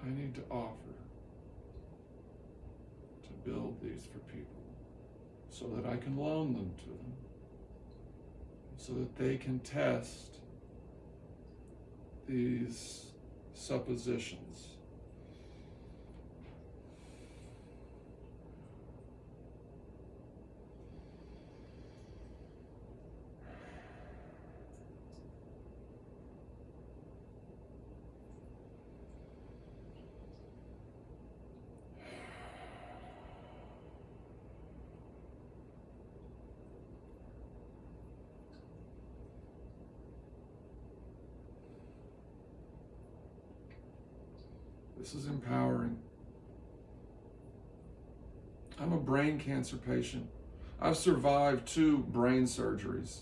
I need to offer to build these for people so that I can loan them to them, so that they can test these suppositions. This is empowering. I'm a brain cancer patient. I've survived 2 brain surgeries.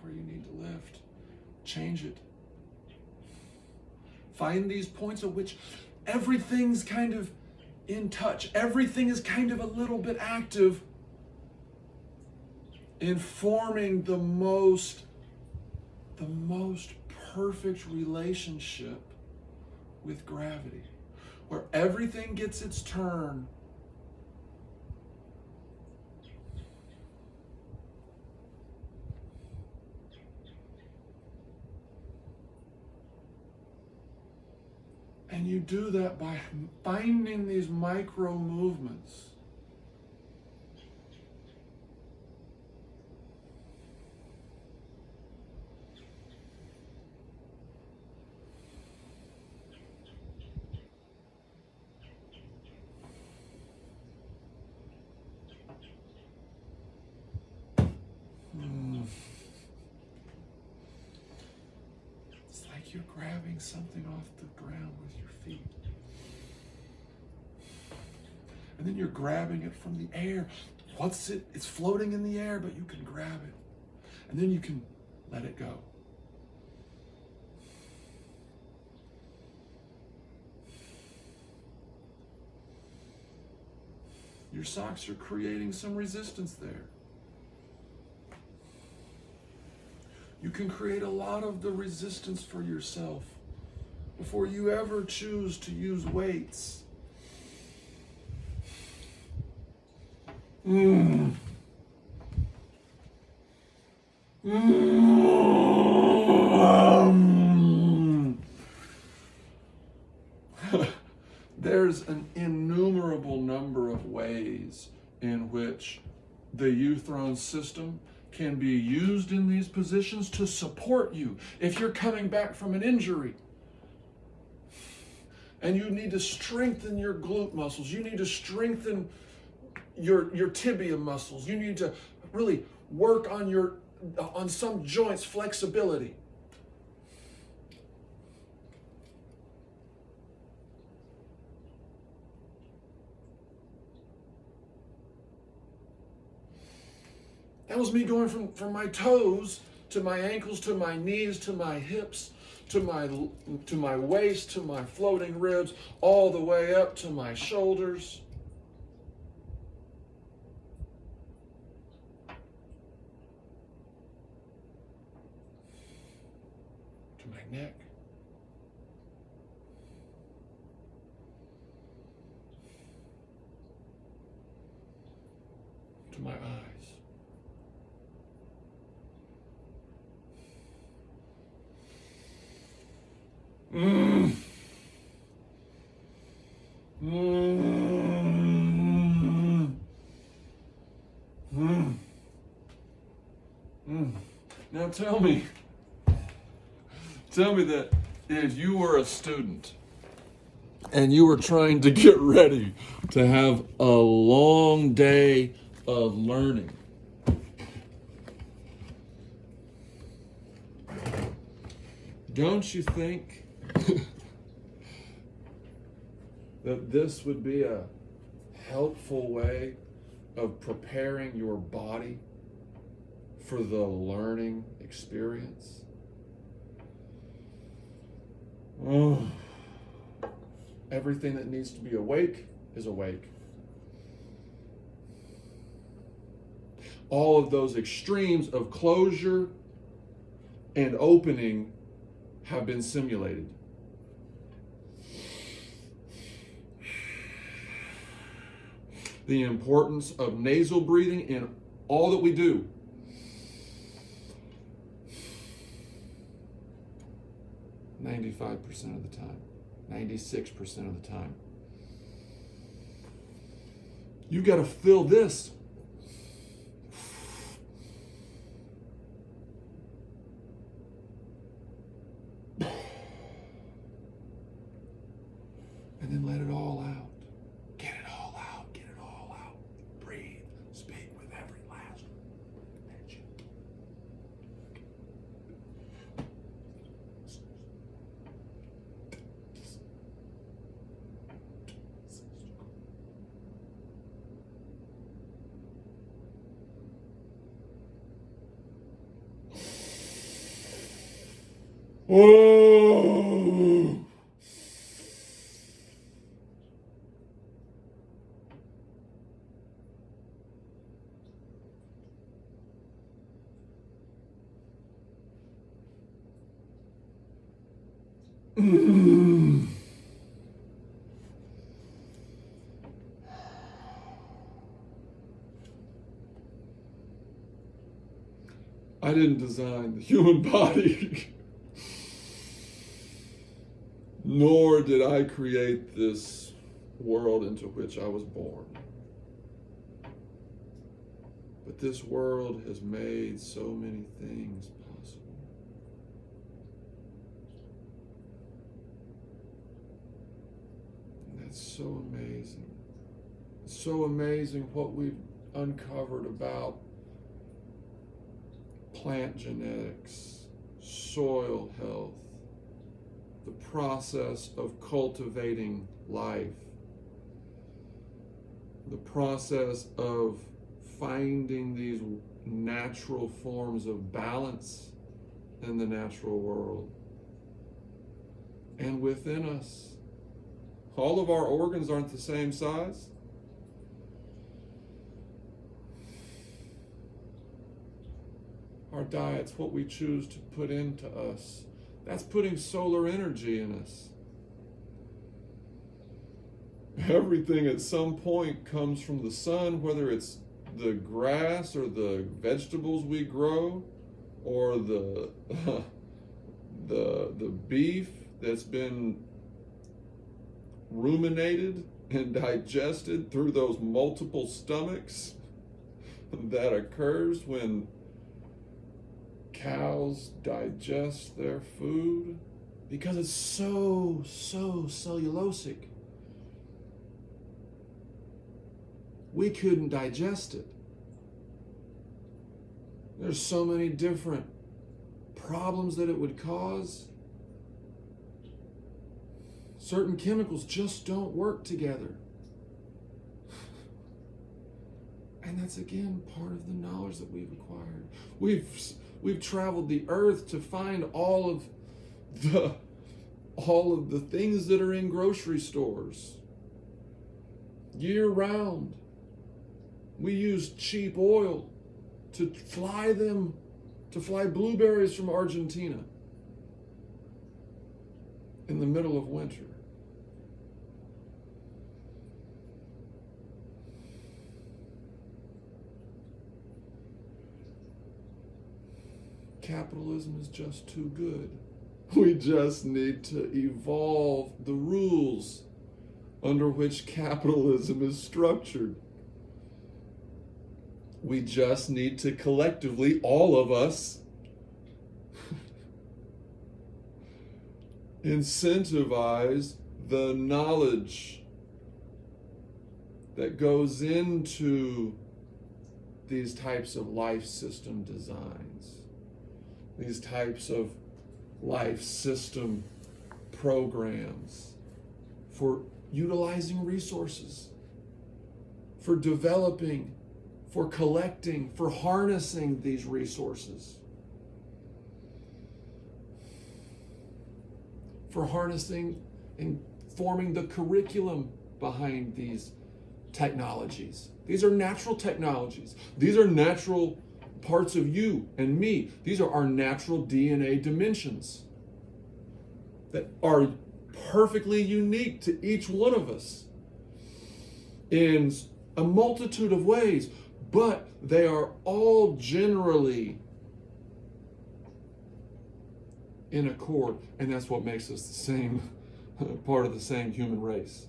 Where you need to lift. Change it. Find these points at which everything's kind of in touch. Everything is kind of a little bit active in forming the most perfect relationship with gravity, where everything gets its turn. And you do that by finding these micro movements. It's like you're grabbing something off the ground with your feet. And then you're grabbing it from the air. It's floating in the air, but you can grab it. And then you can let it go. Your socks are creating some resistance there. You can create a lot of the resistance for yourself before you ever choose to use weights. There's an innumerable number of ways in which the uThrones system can be used in these positions to support you. If you're coming back from an injury and you need to strengthen your glute muscles, you need to strengthen your tibia muscles, you need to really work on some joints flexibility. That was me going from my toes to my ankles, to my knees, to my hips, to my waist, to my floating ribs, all the way up to my shoulders. To my neck. To my eyes. Now tell me that if you were a student and you were trying to get ready to have a long day of learning, don't you think that this would be a helpful way of preparing your body for the learning experience. Oh. Everything that needs to be awake is awake. All of those extremes of closure and opening have been simulated. The importance of nasal breathing in all that we do. "95% of the time, 96% of the time. You got to feel this. And then let it all out. Get it all out. Get it all out. Breathe. Speak with every last inch. Oh! I didn't design the human body, nor did I create this world into which I was born. But this world has made so many things possible. And that's so amazing. It's so amazing what we've uncovered about plant genetics, soil health, the process of cultivating life, the process of finding these natural forms of balance in the natural world. And within us, all of our organs aren't the same size. Our diets, what we choose to put into us, that's putting solar energy in us. Everything at some point comes from the sun, whether it's the grass or the vegetables we grow, or the beef that's been ruminated and digested through those multiple stomachs that occurs when cows digest their food, because it's so cellulosic. We couldn't digest it. There's so many different problems that it would cause. Certain chemicals just don't work together. And that's, again, part of the knowledge that we've acquired. We've traveled the earth to find all of the things that are in grocery stores year round. We use cheap oil to fly blueberries from Argentina in the middle of winter. Capitalism is just too good. We just need to evolve the rules under which capitalism is structured. We just need to collectively, all of us, incentivize the knowledge that goes into these types of life system designs, these types of life system programs for utilizing resources, for developing for collecting, for harnessing these resources, for harnessing and forming the curriculum behind these technologies. These are natural technologies. These are natural parts of you and me. These are our natural DNA dimensions that are perfectly unique to each one of us in a multitude of ways, but they are all generally in accord, and that's what makes us the same, part of the same human race.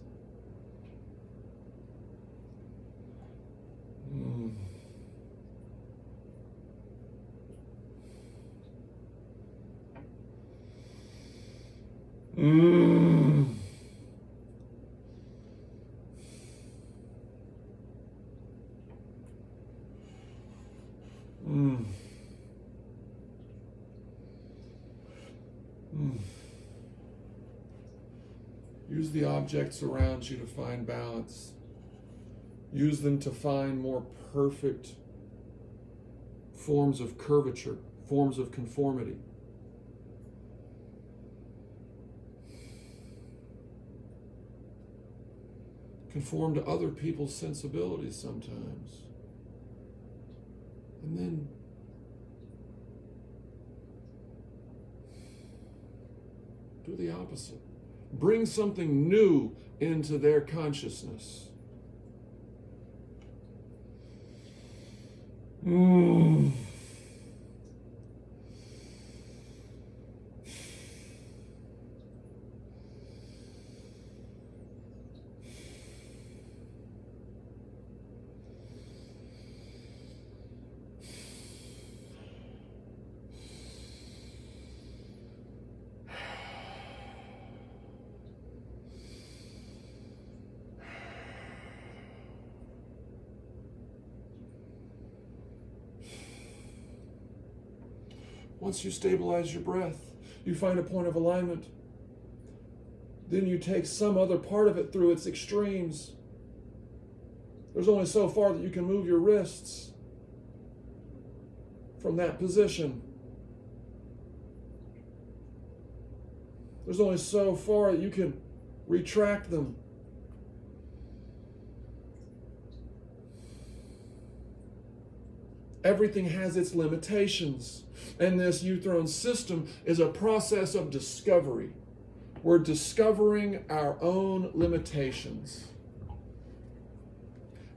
Use the objects around you to find balance. Use them to find more perfect forms of curvature, forms of conformity. Conform to other people's sensibilities sometimes. And then do the opposite. Bring something new into their consciousness. Once you stabilize your breath, you find a point of alignment. Then you take some other part of it through its extremes. There's only so far that you can move your wrists from that position. There's only so far that you can retract them. Everything has its limitations. And this uThrones system is a process of discovery. We're discovering our own limitations.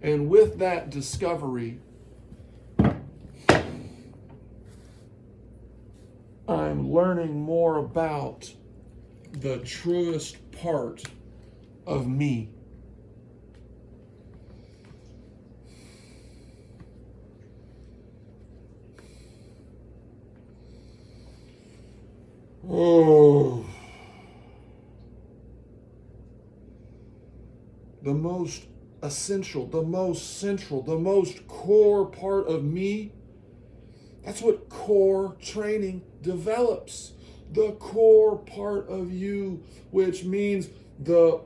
And with that discovery, I'm learning more about the truest part of me. Oh, the most essential, the most central, the most core part of me, that's what core training develops. The core part of you, which means the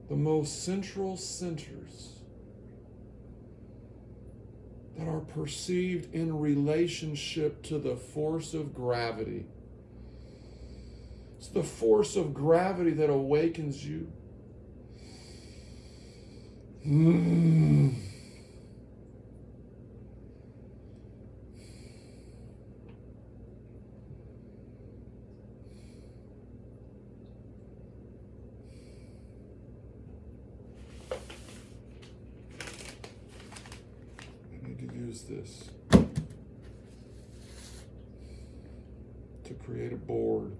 most central centers that are perceived in relationship to the force of gravity. It's the force of gravity that awakens you. Use this to create a board